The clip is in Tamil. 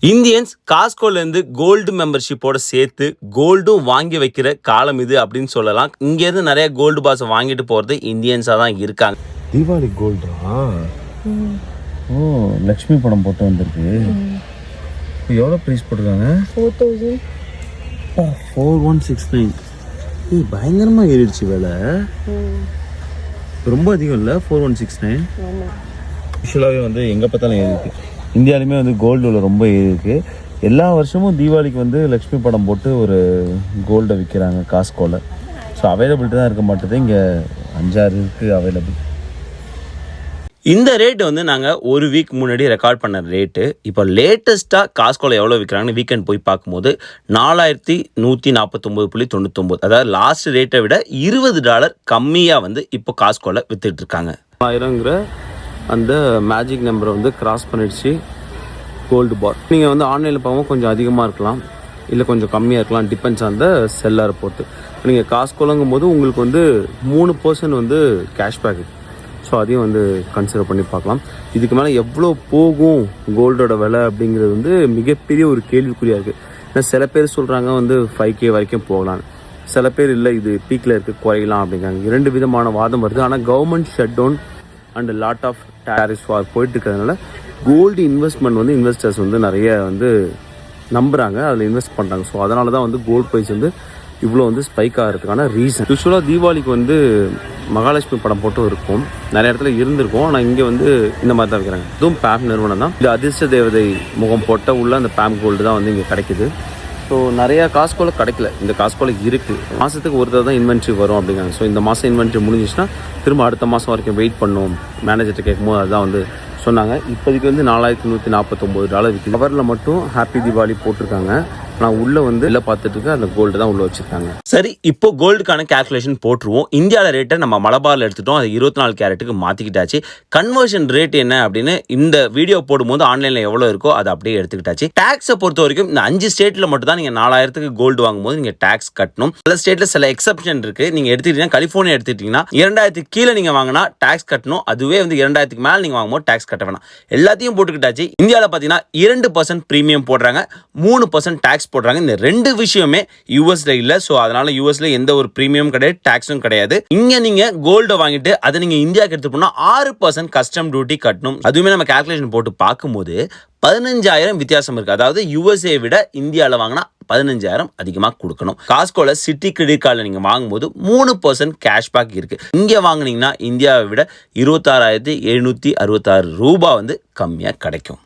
இந்தியன்ஸ் காஸ்கோலேருந்து கோல்டு மெம்பர்ஷிப்போட சேர்த்து கோல்டும் வாங்கி வைக்கிற காலம் இது அப்படின்னு சொல்லலாம். இங்கேருந்து நிறைய கோல்டு பாஸை வாங்கிட்டு போகிறது இந்தியன்ஸாக தான் இருக்காங்க. தீபாவளி கோல்டா? ஓ, லக்ஷ்மி படம் போட்டு வந்திருக்கு. எவ்வளோ ப்ரைஸ் போட்டிருக்காங்க? 4169. பயங்கரமாக ஏறிடுச்சு வேலை. ரொம்ப அதிகம் இல்லை 4169. யூஸ்வலாகவே வந்து எங்கே பார்த்தாலும் ஏறிருக்கு. இந்தியாவிலுமே வந்து கோல்டு விலை ரொம்ப ஏறிருக்கு. எல்லா வருஷமும் தீபாவளிக்கு வந்து லக்ஷ்மி படம் போட்டு ஒரு கோல்டை விற்கிறாங்க காஸ்கோவில். ஸோ அவைலபிலிட்டி தான் இருக்க மாட்டேது. இங்கே 5-6 இருக்குது அவைலபிள். இந்த ரேட்டு வந்து நாங்கள் ஒரு வீக் முன்னாடி ரெக்கார்ட் பண்ண ரேட்டு. இப்போ லேட்டஸ்ட்டாக காஸ்கோவில் எவ்வளோ விற்கிறாங்கன்னு வீக்கெண்ட் போய் பார்க்கும்போது $4149.99. அதாவது லாஸ்ட் ரேட்டை விட $20 கம்மியாக வந்து இப்போ காஸ்கோவில் விற்றுட்டு இருக்காங்க. 1000ங்கிற அந்த மேஜிக் நம்பரை வந்து கிராஸ் பண்ணிடுச்சு கோல்டு பார். நீங்கள் வந்து ஆன்லைனில் பார்க்கவும் கொஞ்சம் அதிகமாக இருக்கலாம், இல்லை கொஞ்சம் கம்மியாக இருக்கலாம், டிபெண்ட்ஸ் அந்த செல்லரை பொறுத்து. நீங்கள் காஸ்கோலங்கும் போது உங்களுக்கு வந்து 3% வந்து கேஷ்பேக். ஸோ அதையும் வந்து கன்சிடர் பண்ணி பார்க்கலாம். இதுக்கு மேலே எவ்வளோ போகும் கோல்டோட விலை அப்படிங்கிறது வந்து மிகப்பெரிய ஒரு கேள்விக்குறியாக இருக்குது. ஏன்னா சில பேர் சொல்கிறாங்க வந்து 5K வரைக்கும் போகலான்னு, சில பேர் இல்லை இது பீக்கில் இருக்குது குறையலாம் அப்படிங்கிறாங்க. 2 விதமான வாதம் வருது. ஆனால் government shut down and lot of tariffs war போயிட்டு இருக்கிறதுனால கோல்டு இன்வெஸ்ட்மெண்ட் வந்து இன்வெஸ்டர்ஸ் வந்து நிறைய வந்து நம்புகிறாங்க, அதில் இன்வெஸ்ட் பண்ணுறாங்க. ஸோ அதனால தான் வந்து கோல்டு ப்ரைஸ் வந்து இவ்வளோ வந்து ஸ்பைக் ஆகிறதுக்கான ரீசன். யூஸ்வலாக தீபாவளிக்கு வந்து மகாலட்சுமி படம் போட்டு இருக்கும், நிறைய இடத்துல இருந்திருக்கும். ஆனால் இங்கே வந்து இந்த மாதிரி தான் இருக்கிறாங்க. இதுவும் பேம் நிறுவனம் தான். இது அதிர்ஷ்ட தேவதை முகம் போட்ட உள்ள அந்த பேம் கோல்டு தான் வந்து இங்கே கிடைக்குது. ஸோ நிறையா காஸ்கோவில் கிடைக்கல, இந்த காஸ்கோவில் இருக்குது. மாதத்துக்கு ஒரு தடவை தான் இன்வென்ட்ரி வரும் அப்படிங்கிறாங்க. ஸோ இந்த மாதம் இன்வென்ட்ரி முடிஞ்சிச்சுன்னா திரும்ப அடுத்த மாதம் வரைக்கும் வெயிட் பண்ணும் மேனேஜர்கிட்ட கேட்கும்போது அதுதான் வந்து சொன்னாங்க. இப்போதைக்கு வந்து $4149 விற்கிது. கவரில் மட்டும் ஹாப்பி தீபாவளி போட்டிருக்காங்க. நான் உள்ளே வந்து இல்லை பார்த்துட்டு இருக்க அந்த கோல்டு தான் உள்ளே வச்சுருக்காங்க. சரி, இப்போ கோல்டுக்கான கேல்குலேஷன் போட்டுருவோம். இந்தியாவில் ரேட்டை நம்ம மலபாரில் எடுத்துட்டோம், அது 24 கேரட்டுக்கு மாற்றிக்கிட்டாச்சு. கன்வர்ஷன் ரேட் என்ன அப்படின்னு இந்த வீடியோ போடும்போது ஆன்லைனில் எவ்வளோ இருக்கோ அதை அப்படியே எடுத்துக்கிட்டாச்சு. டேக்ஸை பொறுத்த வரைக்கும் இந்த 5 ஸ்டேட்டில் மட்டும் தான் நீங்கள் 4000க்கு கோல்டு வாங்கும்போது நீங்கள் டேக்ஸ் கட்டணும். சில ஸ்டேட்டில் சில எக்ஸப்ஷன் இருக்குது. நீங்கள் எடுத்துக்கிட்டீங்கன்னா கலிஃபோர்னியா எடுத்துக்கிட்டிங்கன்னா 2000 கீழே நீங்கள் வாங்கினா டேக்ஸ் கட்டணும். அதுவே வந்து 2000 மேலே நீங்கள் வாங்கும்போது டேக்ஸ் கட்ட வேணாம். எல்லாத்தையும் போட்டுக்கிட்டாச்சு. இந்தியாவில் பார்த்தீங்கன்னா 2% ப்ரீமியம் போடுறாங்க, 3% டேக்ஸ் போடுறாங்க. இந்த 2 விஷயமே யூஎஸ்ல இல்ல. சோ அதனால யூஎஸ்ல எந்த ஒரு பிரீமியம் கிடையாது, டாக்ஸும் கிடையாது. இங்க நீங்க கோல்ட வாங்கிட்டு அதை நீங்க இந்தியாவுக்கு எடுத்து போனா 6% கஸ்டம் டியூட்டி கட்டணும். அதுவுமே நம்ம கால்குலேஷன் போட்டு பார்க்கும்போது 15,000 வித்தியாசம் இருக்கு. அதாவது யூஎஸ்ஏ விட இந்தியாவில் வாங்கினா 15,000 அதிகமாக கொடுக்கணும். காஸ்கோல சிட்டி கிரெடிட் கார்டில் நீங்கள் வாங்கும்போது 3% கேஷ்பேக் இருக்கு. இங்கே வாங்கினீங்கன்னா இந்தியாவை விட 26,766 ரூபாய் வந்து கம்மியாக கிடைக்கும்.